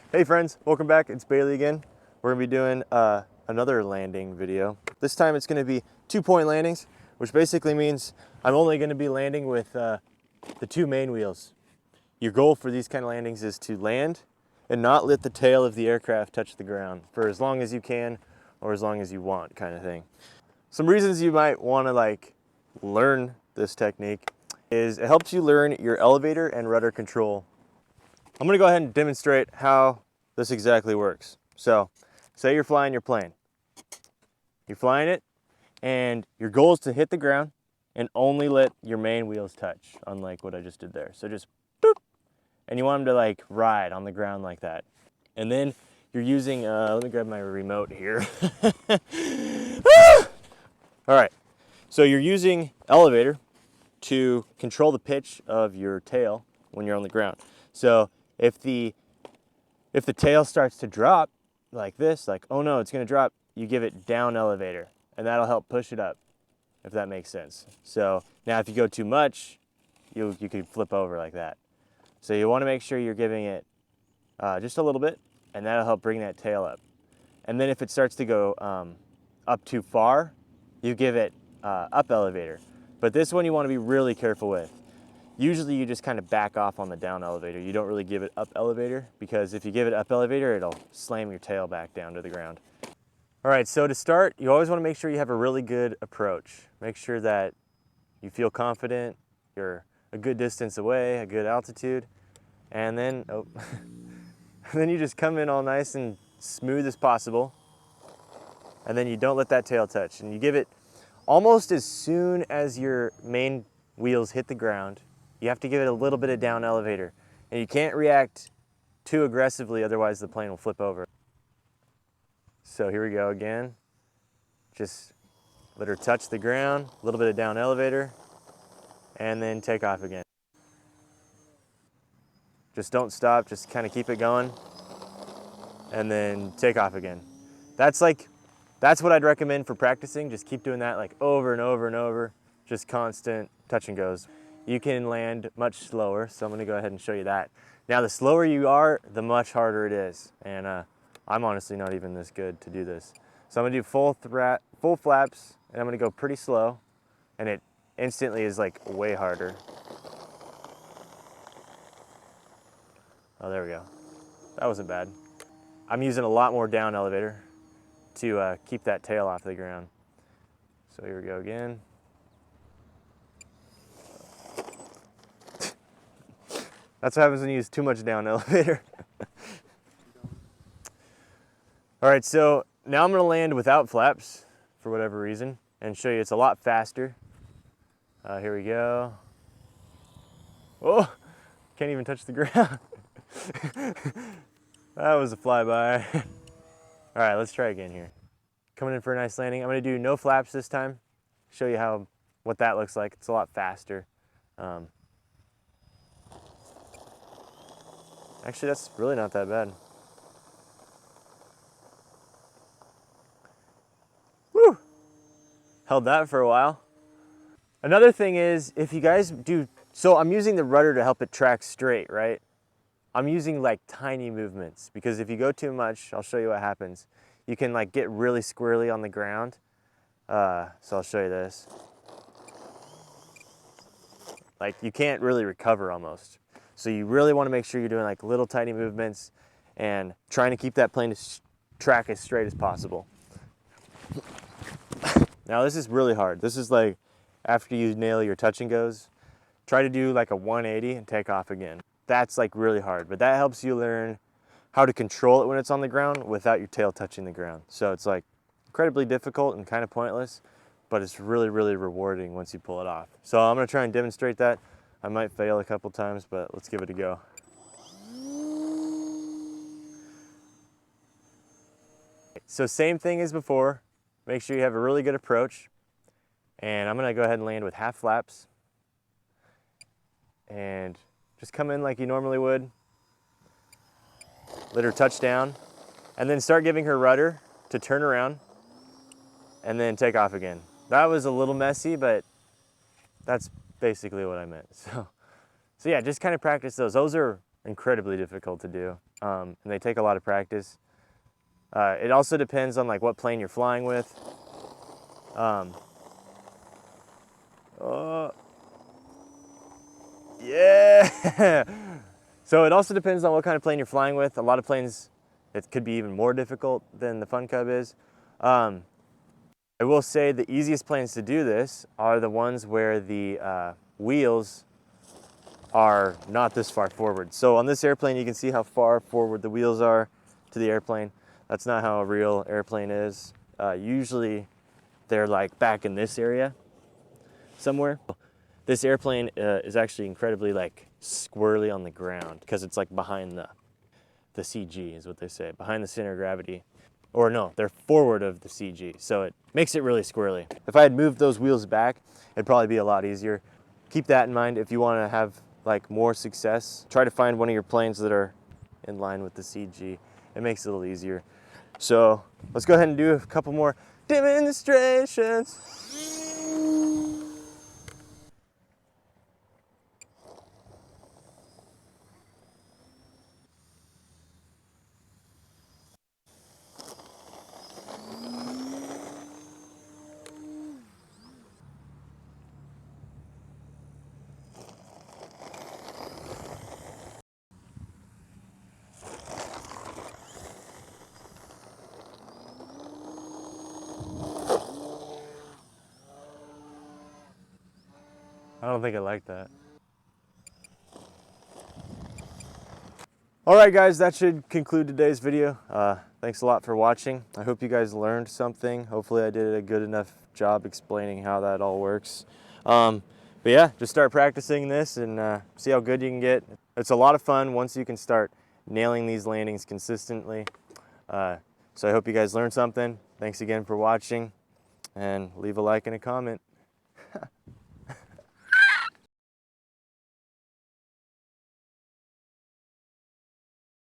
Hey friends, welcome back. It's Bailey again. We're gonna be doing another landing video. This time it's gonna be 2-point landings, which basically means I'm only gonna be landing with the two main wheels. Your goal for these kind of landings is to land and not let the tail of the aircraft touch the ground for as long as you can or as long as you want, kind of thing. Some reasons you might wanna learn this technique is it helps you learn your elevator and rudder control. I'm gonna go ahead and demonstrate how this exactly works. So, say you're flying your plane. You're flying it, and your goal is to hit the ground and only let your main wheels touch, unlike what I just did there. So just boop, and you want them to ride on the ground like that. And then you're using, let me grab my remote here. All right, so you're using elevator to control the pitch of your tail when you're on the ground. So if the tail starts to drop like this, like, oh no, it's gonna drop, you give it down elevator, and that'll help push it up, if that makes sense. So now if you go too much, you could flip over like that. So you wanna make sure you're giving it just a little bit, and that'll help bring that tail up. And then if it starts to go up too far, you give it up elevator. But this one you wanna be really careful with. Usually you just kind of back off on the down elevator. You don't really give it up elevator, because if you give it up elevator, it'll slam your tail back down to the ground. All right, so to start, you always want to make sure you have a really good approach. Make sure that you feel confident, you're a good distance away, a good altitude, and then, then you just come in all nice and smooth as possible, and then you don't let that tail touch. And you give it almost as soon as your main wheels hit the ground. You have to give it a little bit of down elevator, and you can't react too aggressively, otherwise the plane will flip over. So here we go again. Just let her touch the ground, a little bit of down elevator, and then take off again. Just don't stop, just kind of keep it going, and then take off again. That's what I'd recommend for practicing. Just keep doing that over and over and over, just constant touch and goes. You can land much slower, so I'm gonna go ahead and show you that. Now, the slower you are, the much harder it is, and I'm honestly not even this good to do this. So I'm gonna do full flaps, and I'm gonna go pretty slow, and it instantly is way harder. Oh, there we go. That wasn't bad. I'm using a lot more down elevator to keep that tail off the ground. So here we go again. That's what happens when you use too much down elevator. All right, so now I'm gonna land without flaps for whatever reason and show you it's a lot faster. Here we go. Oh, can't even touch the ground. That was a flyby. All right, let's try again here. Coming in for a nice landing. I'm gonna do no flaps this time. Show you what that looks like. It's a lot faster. Actually, that's really not that bad. Woo! Held that for a while. Another thing is, if you guys do, so I'm using the rudder to help it track straight, right? I'm using tiny movements, because if you go too much, I'll show you what happens. You can get really squirrely on the ground. So I'll show you this. You can't really recover almost. So you really want to make sure you're doing little tiny movements and trying to keep that plane to track as straight as possible. Now this is really hard. This is after you nail your touch and goes, try to do a 180 and take off again. That's really hard, but that helps you learn how to control it when it's on the ground without your tail touching the ground. So it's incredibly difficult and kind of pointless, but it's really, really rewarding once you pull it off. So I'm gonna try and demonstrate that. I might fail a couple times, but let's give it a go. So same thing as before. Make sure you have a really good approach. And I'm gonna go ahead and land with half flaps. And just come in like you normally would. Let her touch down. And then start giving her rudder to turn around. And then take off again. That was a little messy, but that's basically what I meant. So yeah, just kind of practice those. Those are incredibly difficult to do. and they take a lot of practice. It also depends on like what plane you're flying with. Yeah. So it also depends on what kind of plane you're flying with. A lot of planes, it could be even more difficult than the Fun Cub is. I will say the easiest planes to do this are the ones where the wheels are not this far forward. So on this airplane, you can see how far forward the wheels are to the airplane. That's not how a real airplane is. Usually they're like back in this area somewhere. This airplane is actually incredibly like squirrely on the ground because it's like behind the CG is what they say, behind the center of gravity. Or no, they're forward of the CG. So it makes it really squirrely. If I had moved those wheels back, it'd probably be a lot easier. Keep that in mind if you want to have like more success. Try to find one of your planes that are in line with the CG. It makes it a little easier. So let's go ahead and do a couple more demonstrations. I don't think I like that. All right, guys, that should conclude today's video. Thanks a lot for watching. I hope you guys learned something. Hopefully I did a good enough job explaining how that all works. But yeah, just start practicing this and see how good you can get. It's a lot of fun once you can start nailing these landings consistently. So I hope you guys learned something. Thanks again for watching, and leave a like and a comment.